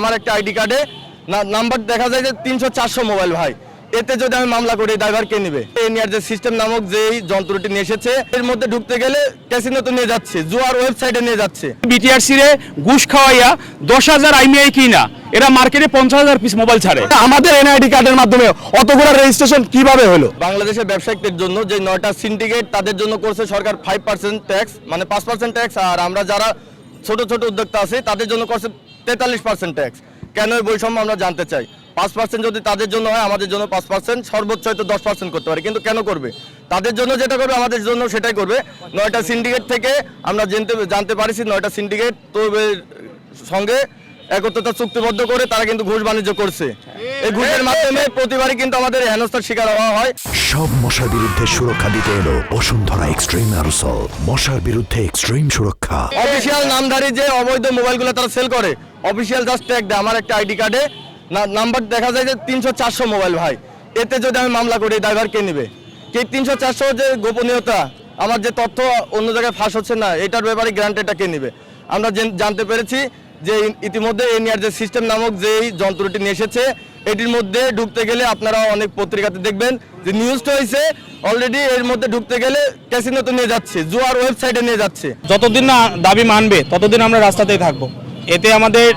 আমার একটা আইডি কার্ডে নাম্বার দেখা যায় যে 300-400 মোবাইল ভাই, এতে যদি আমি মামলা করি ড্রাইভার কে নেবে? এনিয়ার যে সিস্টেম নামক যেই যন্ত্রটি নিয়ে এসেছে এর মধ্যে ঢুকতে গেলে ক্যাসিনোতে নিয়ে যাচ্ছে, জুয়ার ওয়েবসাইটে নিয়ে যাচ্ছে। বিটিআরসি রে ঘুষ খাওয়াইয়া 10,000 আইমিআই কিনা এরা মার্কেটে 50,000 পিস মোবাইল ছাড়ে। আমাদের এনআইডি কার্ডের মাধ্যমে অতগুলো রেজিস্ট্রেশন কিভাবে হলো? বাংলাদেশের ব্যবসায়িকদের জন্য যে 9টা সিন্ডিকেট তাদের জন্য করছে সরকার 5% ট্যাক্স, মানে 5% ট্যাক্স, আর আমরা যারা ছোট ছোট উদ্যোক্তা আছে তাদের জন্য করছে 43% ট্যাক্স। কেন এই বৈষম্য আমরা জানতে চাই। 5% যদি তাদের জন্য হয়, আমাদের জন্য 5%, সর্বোচ্চ হয়তো 10% করতে পারে, কিন্তু কেন করবে? তাদের জন্য যেটা করবে আমাদের জন্য সেটাই করবে। 9টা সিন্ডিকেট থেকে আমরা জানতে পারিছি 9টা সিন্ডিকেট তো সঙ্গে একত্রতা চুক্তিবদ্ধ করে তারা কিন্তু ঘুষ বাণিজ্য করছে। এই ঘুষের মাধ্যমে প্রতিবারই কিন্তু আমাদের হেনস্থার শিকার হওয়া হয়। সব মশার বিরুদ্ধে সুরক্ষা দিতে এলো বসুন্ধরা এক্সট্রিম অ্যারোসল, মশার বিরুদ্ধে এক্সট্রিম সুরক্ষা। অফিসিয়াল নামধারী যে অবৈধ মোবাইলগুলো তারা সেল করে, অফিসিয়াল জাস্ট ট্যাগ দেয়। আমার একটা আইডি কার্ডে নাম্বার দেখা যায় যে 300-400 মোবাইল ভাই, এতে যদি আমি মামলা করি ড্রাইভার কে নেবে? কি 300-400 যে গোপনীয়তা, আমার যে তথ্য অন্য জায়গায় ফাঁস হচ্ছে না, এটার ব্যাপারে গ্যারান্টিটা কে নেবে? আমরা জানতে পেরেছি যে ইতিমধ্যে এনিয়ার যে সিস্টেম নামক যেই যন্ত্রটি নিয়ে এসেছে এটির মধ্যে ঢুকতে গেলে আপনারা অনেক পত্রিকাতে দেখবেন যে নিউজটা হয়েছে অলরেডি, এর মধ্যে ঢুকতে গেলে ক্যাসিনোতে নিয়ে যাচ্ছে, জুয়ার ওয়েবসাইটে নিয়ে যাচ্ছে। যতদিন না দাবি মানবে ততদিন আমরা রাস্তাতেই থাকবো। এতে আমাদের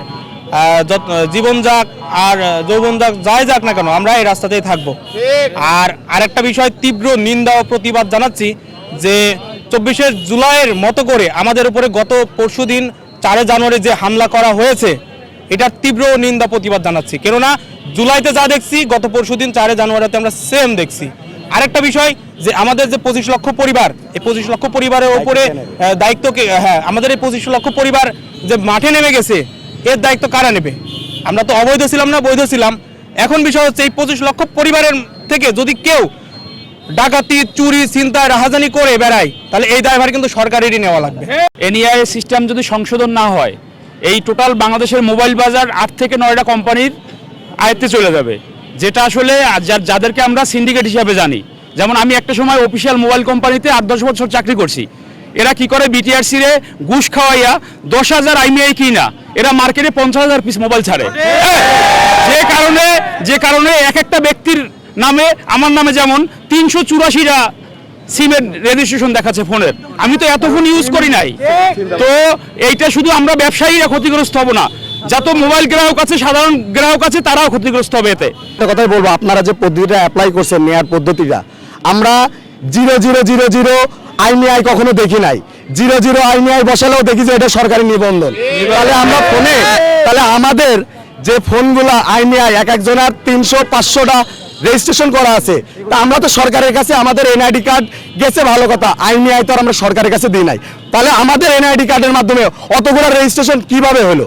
জীবন যাক আর যৌবন যাক, যাই যাক না কেন আমরা এই রাস্তাতেই থাকবো। আর আরেকটা বিষয়, তীব্র নিন্দা ও প্রতিবাদ জানাচ্ছি যে 24শে জুলাইয়ের মতো করে আমাদের উপরে গত পরশুদিন 4 জানুয়ারি যে হামলা করা হয়েছে এটার তীব্র নিন্দা প্রতিবাদ জানাচ্ছি। কেননা জুলাইতে যা দেখছি গত পরশুদিন 4 জানুয়ারিতে আমরা সেম দেখছি। আরেকটা বিষয় যে আমাদের যে 25 লক্ষ পরিবার, এই 25 লক্ষ পরিবারের উপরে দায়িত্বকে, আমাদের এই 25 লক্ষ পরিবার যে মাঠে নেমে গেছে এর দায়িত্ব কারা নেবে? আমরা তো অবৈধ ছিলাম না, বৈধ ছিলাম। এখন বিষয় হচ্ছে এই 25 লক্ষ পরিবারের থেকে যদি কেউ ডাকাতি, চুরি, ছিনতাই, রাহাজানি করে বেড়ায় তাহলে এই দায়ভার কিন্তু সরকারেরই নেওয়া লাগবে। এনআই সিস্টেম যদি সংশোধন না হয় এই টোটাল বাংলাদেশের মোবাইল বাজার 8 থেকে 9টা কোম্পানির আয়ত্তে চলে যাবে, যেটা আসলে যাদেরকে আমরা সিন্ডিকেট হিসাবে জানি। যেমন আমি একটা সময় অফিসিয়াল মোবাইল কোম্পানিতে 8-10 বছর চাকরি করছি। এরা কি করে বিটিআরসি রে ঘুষ খাওয়াইয়া 10,000 আইমিআই কিনা এরা মার্কেটে 50,000 পিস মোবাইল ছাড়ে। যে কারণে এক একটা ব্যক্তির নামে, আমার নামে যেমন 384টা সিমের রেজিস্ট্রেশন দেখাচ্ছে ফোনের। আমি তো এত ফোন ইউজ করি নাই। তো এইটা শুধু আমরা ব্যবসায়ীরা ক্ষতিগ্রস্ত হব না, যত মোবাইল গ্রাহক আছে, সাধারণ গ্রাহক আছে, তারাও ক্ষতিগ্রস্ত হবে। এতে একটা কথাই বলবো, আপনারা যে পদ্ধতিটা অ্যাপ্লাই করছেন, নেয়ার পদ্ধতিটা, আমরা 0000 আইমিআই কখনো দেখি নাই। 00 আইমিআই বসালেও দেখি যে এটা সরকারি নিবন্ধন। তাহলে আমরা ফোনে, তাহলে আমাদের যে ফোনগুলা আইমিআই এক একজনের 300-500টা রেজিস্ট্রেশন করা আছে, তা আমরা তো সরকারের কাছে আমাদের এনআইডি কার্ড গেছে, ভালো কথা, আইমিআই তো আমরা সরকারের কাছে দিই নাই। তাহলে আমাদের এনআইডি কার্ডের মাধ্যমে অতগুলো রেজিস্ট্রেশন কিভাবে হলো?